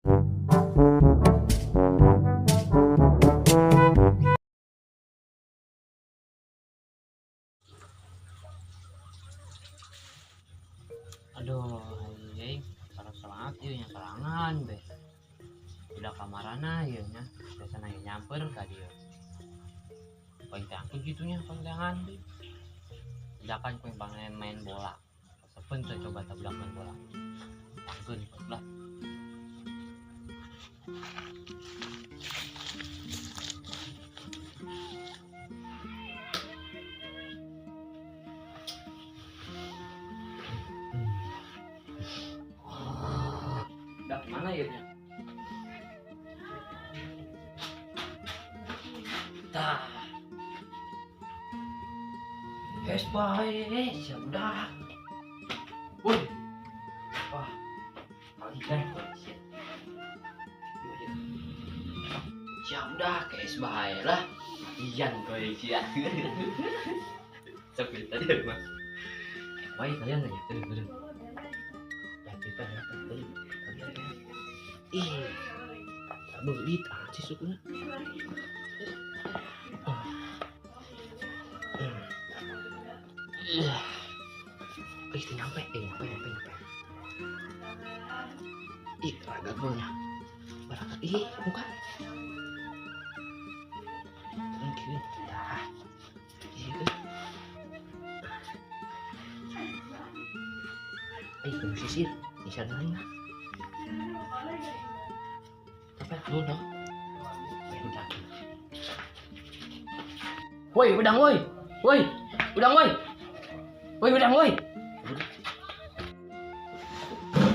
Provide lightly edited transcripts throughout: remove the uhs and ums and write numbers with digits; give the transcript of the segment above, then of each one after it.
Aduh, anjing, sarang semangat ieu nya serangan be. Udah kamarana ieu nya, biasana nyamper ka dieu. Paling tangkut gitunya panggangan deh. Jangan kau pengen main bola. Sepen saya coba tabrak main bola. Tangkut lah. Dah mana ya nya? Dah. Es baik, sudah. Woi. Wah. Lagi kan. Sudah ke es baik lah. Iyan kau ya. Sampai tadi mas. Baik kalian nanya terus. Ya kita dapat tadi. Ih. Belit aja sukunya. Kita nyampe. Ih, agak golnya. Barangkali, bukan. Mungkin. Dah. Iya. Kamu sisir. Bisa lain lah. Apa lu dong? Udang. Woi, udang woi. Woi, udang woi. Woi, udang woi.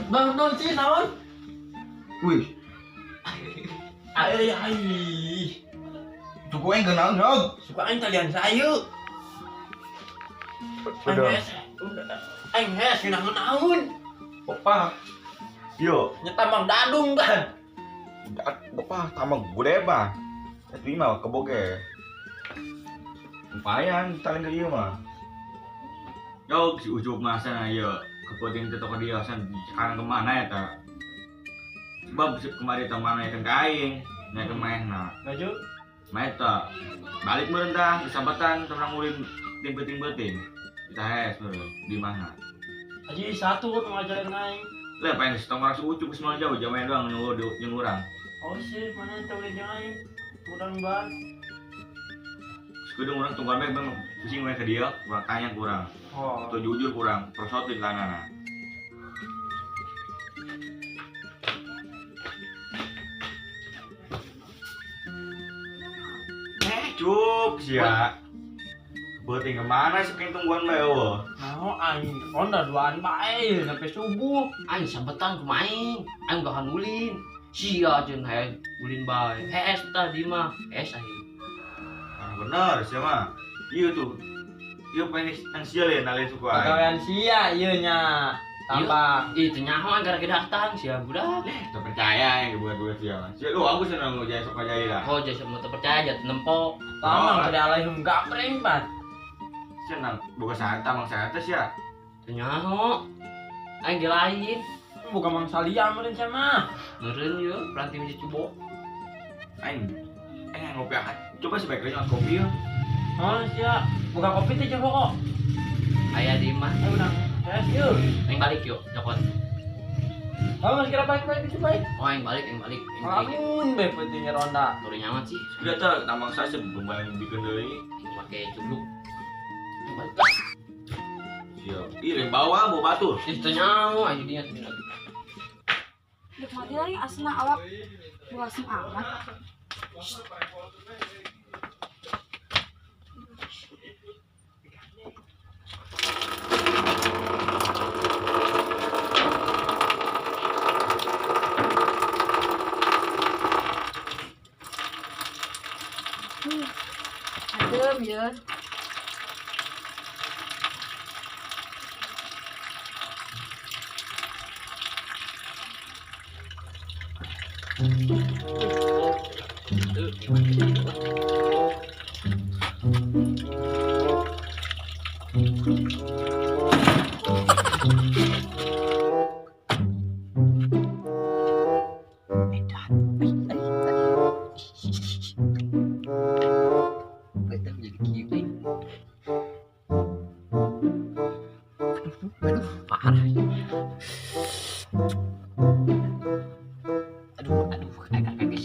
Bang, sih naon? Wih, Ay. cukup yang kenal dong. Suka aing talian sayu. Udah. Aing hes naon-naon. Bapak, yo, Nyetamang dadung kan. bapak tambah gede bah. Terima keboge. Lumayan, saling ke iya mah. Yo, si ujuk masa yo kepenting itu ke dia san sekarang kemana ya tak? Sebab kemarin teman naik kain, naik kemana? Maju. Main tak balik merentah kesambatan teman ulin timbet-timbetin. Kita hes di mana? Aji satu tuh ngajarin aing. Lah pengen setong orang ujuk semua jauh jamain doang nyurang. Oh sih, mana tahu aing. Mudah-mudahan. Sekudung orang tungguan baik bang pusing mereka dia, kurang tanya kurang. Oh. Atau jujur kurang, prosotin kanana. Cup sia. Beting kemana sih pengen tungguan bae Nah, aing onda duaan bae sampai subuh. Aing sampetan kumaing. Aing bakal nulin. Sia jeung hae ulin bae. Es tadi mah. Es aing. Bener sih mah. Iya tuh. Iya pengen yang sial ya nalin suku aing. Pegawaian sia ieu nya. Tambah. Ih, teu nyaho gara-gara datang sia budak. Kita percaya yang buat sia. Sia lu aku senang ngejaya sok jaya lah. Oh, jadi mau percaya jat nempo. Tamang kada alaihum gapreng pan. Senang bukan saat tamang saat ya. Teu nyaho. Aing dilain. Bukan mang salia meureun sama. Meureun yeuh, peranti menjadi cubo. Aing ngopi akan. Coba sebaiknya nyot kopi ya. Oh sia, buka kopi teh jeung kok. Aya di mah. Ayo udah. Yes, yuk. Aing balik yuk, nyokot. Oh, masih kira baik-baik itu baik. Oh, aing balik. Lamun be pentingnya ronda. Turun nyaman sih. Sudah tuh tamang saya sebelum bikin deui. Pakai cubluk. Aing balik. Siap. Ih, rem bawa bawa batur. Ih, teu nyaho aja dia teu lagi. Dek mati lagi asna awak buasin amat. Adem ya.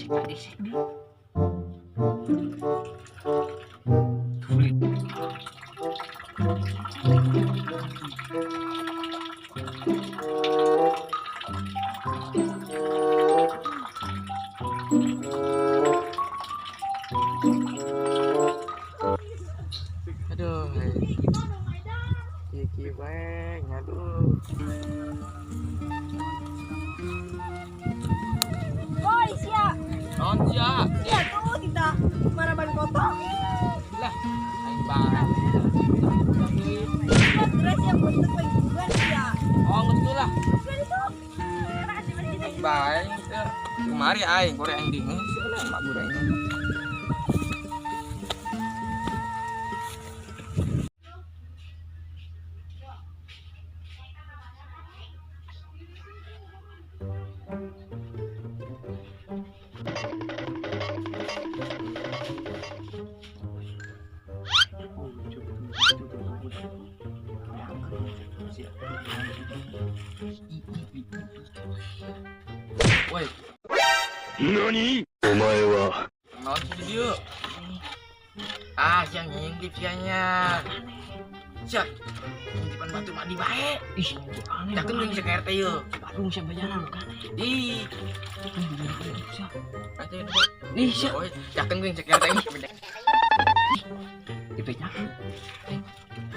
Disik di. Aduh, kiki baik, aduh. Woi, siap. Non siap. Iya tuh kita maraban kotor. Lah, aing banget. Iya, terus yang bentuk penjuan ya. Oh, betul lah. Kan itu. Baik, kemari aing goreng aing dingin. Sebenarnya mak gorengnya. Woi, 何お前は non video. Ah, yang ngintip sianya. Siap. Ngintipan batu mandi bae. Ih, aneh. Yakin lu bisa KRT yuk. Aduh, siapa jalan kan? Ih. Ih, siap. Yakin gue cek KRT ini. IP-nya.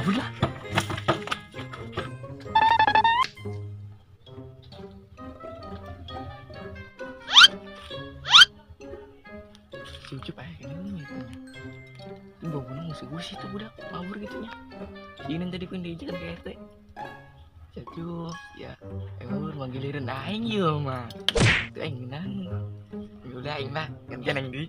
Udah. Si Ucup aja kayak gini gitu. Ini bau-baunya musuh gue sih tuh budak mabur gitunya. Si Inen tadi pun diajakan ke RT. Ucup, ya emang manggilirin aing ya mah. Itu aing nang. Yaudah aing lah, gantian aing di.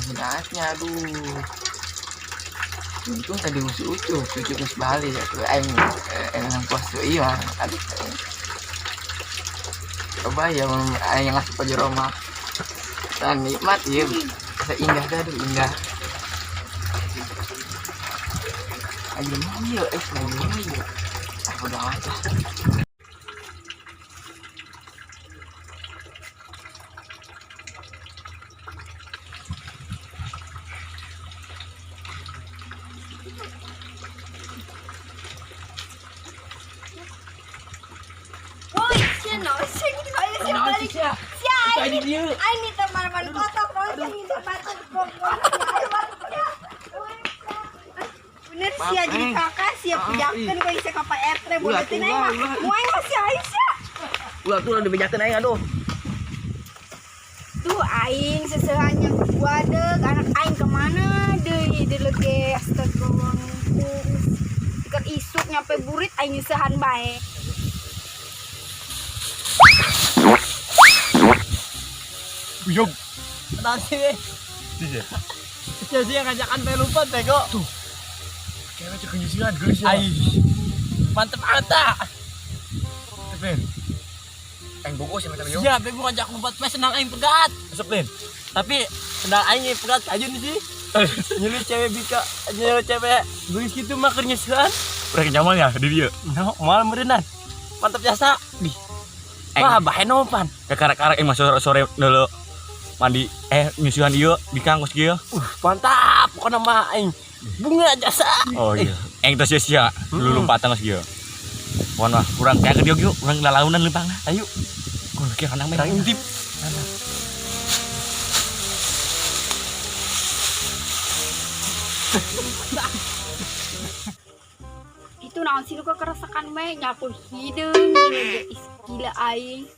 Minatnya aduh. Untung tadi ucu terus balik ya tuh aing yang puas tuh iya aduh. Coba ya aing ngasih pojok rumah. Dan nikmat ya. Seindah dah tuh indah. Ayo mau ya mau ya. Ah udah aja. Woi, sino, sini ayo siap balik. Siap. Tadi dia. Ini teman-teman kotor, terus yang minta batu kok. Bener sih jadi kakak siap jaken kok bisa ke Pak RT buletin aja mah. Mau ngasih Aisyah. Ulah tuh udah bejakeun aing aduh. Tuh aing sesehannya gua deh anak aing kemana deh lege astagfirullah. Ikan isuk nyampe burit aing sehan bae. Buyog Nanti jadi yang ngajakan pelupan teko. Tuh. Kayaknya cek kenyusian geus ya. Ai. Mantep ata. Ben Aing bungkus ya macam yo. Siap, ibu ngajak lompat pes senang aing pegat. Masuk Ben. Tapi senang aing pegat kajun sih. Nyulik cewek bika, nyulik cewek geus gitu mah keur nyusuhan. Udah nyaman ya di dia. No, mal meureunan. Mantap jasa. Di. Wah, bae nopan. Karak-karak yang masuk sore dulu mandi nyusuhan ieu di kampus kieu. Mantap, pokoknya mah aing bunga jasa. Oh iya. Eng tos sia lu lompatan geus kieu. Mohon mah kurang kayak ke dia yuk, urang lalaunan lempang. Ayo. Kun kira nang merah intip. Itu naon sih kok keresakan bae nyapu hideung gila aing.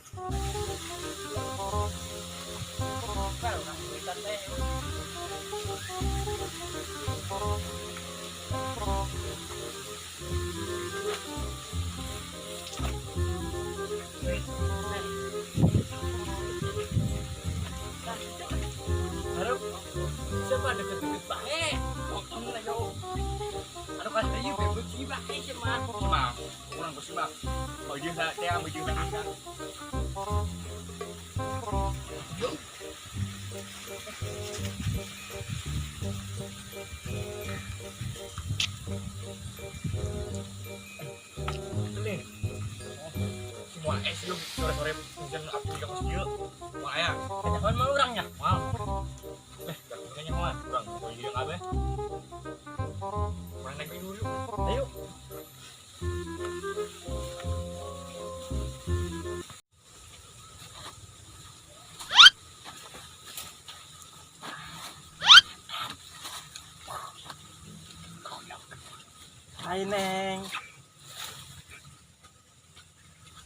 Baju saya baju belakang. Nih. Semua es yuk sore-sore hujan aku di kampus yuk. Wah ya, kenyakan mau orangnya. Wow. Kayaknya mau kurang. Baju yang apa? Kurang naik dulu. Ayo. Hai Neng.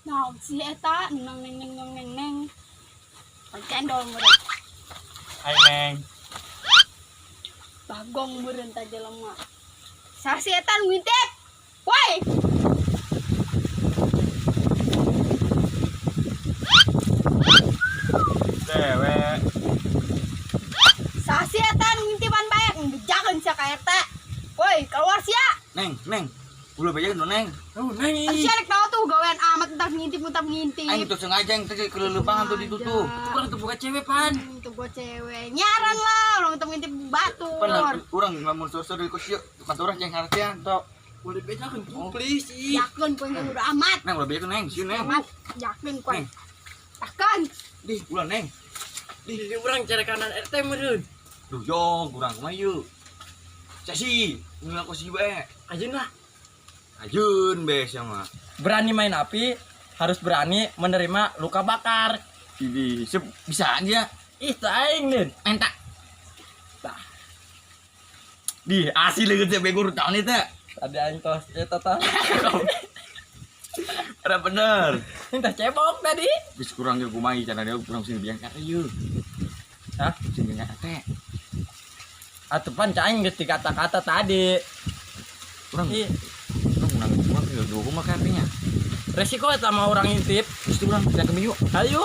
Nah, si eta neng. Cendol meureun. Hai Neng. Bagong meureun teh jelema. Sa si eta nu ngintip. Woi, Cewek. sa si eta nu ngintipan bae ngejakeun sia ka eta. Woi, keluar sia. Neng. Ulah beja nu Neng. Oh Neng. Sia rek tahu tuh gawean amat entar ngintip. Aing itu sengaja yang tadi kelelepangan tuh ditutup. Kurang tuh buka cewek pan. Itu gua cewek. Nyaran lah, orang ngintip batu. Pan urang lamun sosor di kursi kantor urang jeung hartian tok. Boleh bedakan tuh please. Ih. Yakin poin udah amat. Neng ulah beja Neng, sieu Neng. Amat. Yakin poin. Neng. Yakin. Di ulah Neng. Di urang cari kanan RT meureun. Duh yo, urang mah yeuh. Casi, ngaku si bae. Ajeun lah. Ajun be sia mah. Berani main api, harus berani menerima luka bakar. Ini bisa aja. Ih, aing nih. Entak. Di asli leugeut teh bego tahun itu. Tadi aing tos eta tah. Ada bener. Minta cebok tadi. Bis kurang ge kumaha cara dia kurang sing biang kata ieu. Hah? Sing biang kata teh. Atupan aing geus di kata-kata tadi. Kurang Ih, kurang kurang ke dua mah katanya. resiko sama orang intip. Terus kurang kita ke yuk. Ayo.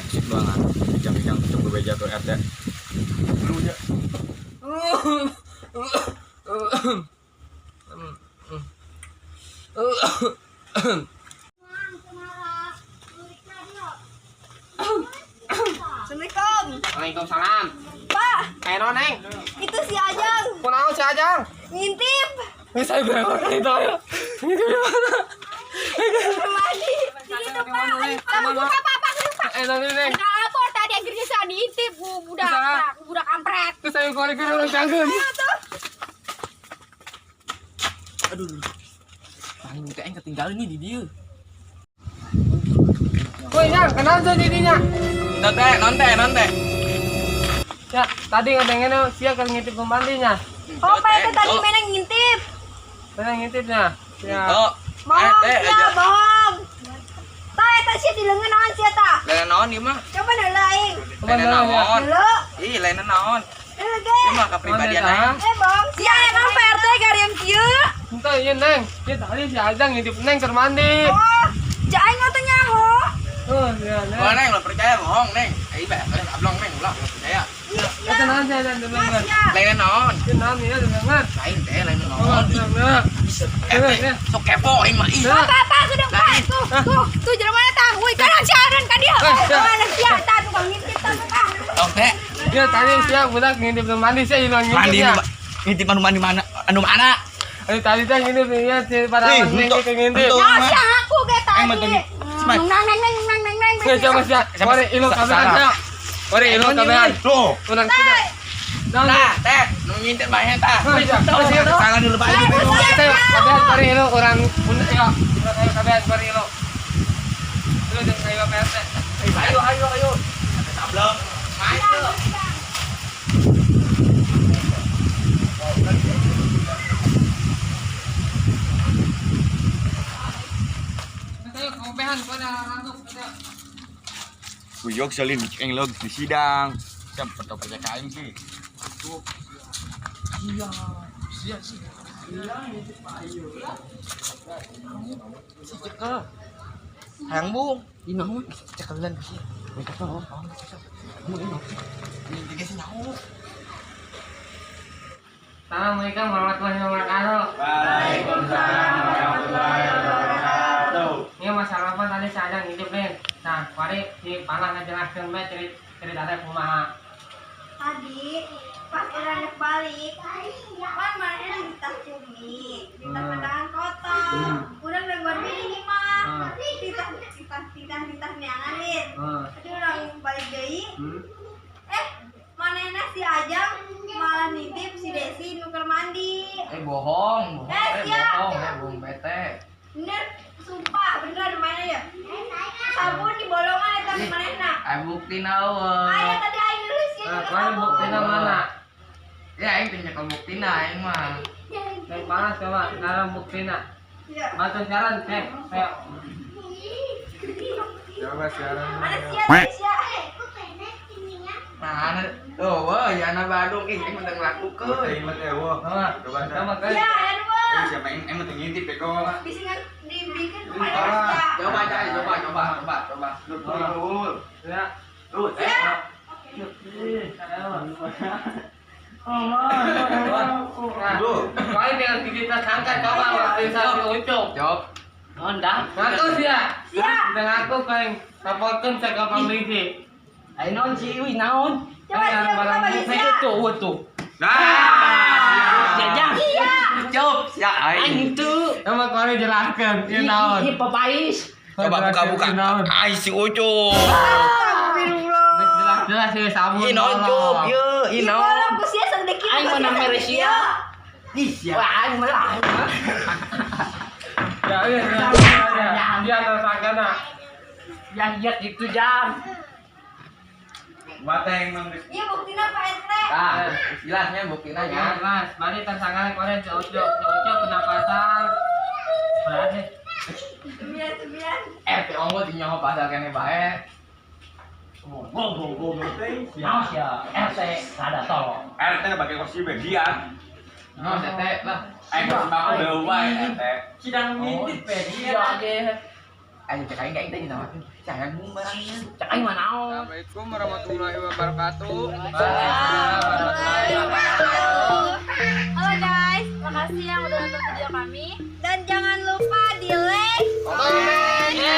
Sip banget. Jam-jam coba beja ke RT. Dulu ya. Assalamualaikum. Waalaikumsalam. Pak, Ayo Neng. itu si Ajeng Kunaon si Ajang? ngintip. Saya berangkat itu ya. Ini di mana? Mandi. Itu Pak. Kamu buka apa Pak? Neng. Enggak lapor tadi akhirnya saya diintip budak kampret. Terus saya korek ke orang cangkeun. Ayo tuh. Aduh. Paling muka aing ketinggalan nih di dieu. Woi, Yang, kenal tuh didinya? Nonte. Ya, tadi ngedengerin sia kan ngintip pembantinya. Oh, Pak itu tadi main ngintip. Mana ngintipnya? Ya. Oh, Bohong ya, bohong. Tak eta sih di leungeun naon sia ta? lain naon ieu mah? Coba heula aing. Lain naon? Heula. Ih, lain naon? Heula ge. Ieu mah kepribadian aing. Bohong sia emang PRT garian kieu. Entah iya, Neng. Ya tadi si Ajang ngintip Neng keur mandi. Oh, jaing teh nyaho. Oh, iya, Wah, Neng. Neng, lo percaya bohong, Neng. Ayo, Bang, ablong, Neng, ulah, lo percaya. Eta naon sih Ajang dengar? Lain naon? Itu naon ya dengar? Lain teh, lain Oh, naon. dengar. Sok kepo aing mah. Ih. Apa sudah Pak? Tuh jelema eta. Woi, kan siaran kan dia. Mana sia eta tukang ngintip tah tukang. Sok teh. Ya tadi sia budak ngintip keur mandi sih hilang Mandi ngintipnya. ngintip mandi mana? Anu mana? Tadi teh ngintip ya si pada Ih, Neng untuk- ke ngintip. untuk- Nah, sia aku ge tadi. Emang tadi. Semak. Neng. Oke, coba sia. Mari ilo kabehan sia. Mari ilo kabehan. Tuh. Urang kita. Tah, teh, nu ngintip bae tah. Tangan dulu bae. Kabehan mari ilo orang bunda ya. Urang kabehan mari ilo. Ilo jeung kayu PRT. Ayo. Tablok. Main tuh. Ayo kabehan pada langsung. Kuyok salin eng log di sidang. Siap foto percakapan sih. Hayang bung. Ini mah cekalan sih. Mereka tahu. Assalamualaikum warahmatullahi wabarakatuh. Waalaikumsalam warahmatullahi wabarakatuh. Ini masalah apa tadi saya hidup nih. Nah, mari si Palang ngejelaskan be cerita kumaha. Tadi pas orang balik kan mana di tas cumi di tas pedagang kotor udah nggak ini mah di tas neanganin tadi orang balik deui mana si Ajang malah nitip si Desi nuker mandi Bohong bohong bete. bener sumpah beneran mainnya ya sabun di bolongan eta di manehna Bukti naon? aya tadi aing nulis ya Kalian bukti mana? Ya aing teh nyekel buktina aing mah. Yang panas coba, dalam buktina. ya Batu siaran, ayo. Coba sekarang. mana sia Nah, wah, ya anak Bandung ih aing mah ngelakukeun. Ingat ya, wah. Coba Sama kan? ya aduh siapa yang emang ngintip ya kok. bisa nggak dibikin kepada Coba aja, coba. Ya. Terus, Tuh, kalian dengan kita sangka coba waktu saya ucap. Jawab. Honda. Ngaku ya. Dengan aku kayak laporkan saya ke polisi. Ayo naon sih, wih naon. Yang barang bukti itu tuh. Jajang. Cop, ya aing. itu. Sama kalian jelaskan, ya naon. Ini papais. coba buka. Ai si Ucup. Jelas ya sabun. Inon. Ibarat ku sia sedikit Aing mau nama Resia. Wah, aing mah. Ya, dia tersangka. Yang lihat itu jam. Mata yang mang iya buktinya Pak RT Nah, jelasnya buktina Ya, nya. Mas, mari tersangka kalian cocok kena pasal berarti 99 RT onggo di nyaho pasal kene bae. Naos ya, RT kada tolong. RT pakai kursi dia. Nah, tete lah. Aing sembako udah wae RT. Sidang ngintip dia aja. Aing cek aing teh naon. Jangan barangnya. Cak aing mah naon. Assalamualaikum warahmatullahi wabarakatuh. Halo guys, makasih yang udah nonton video kami dan jangan lupa di like, comment,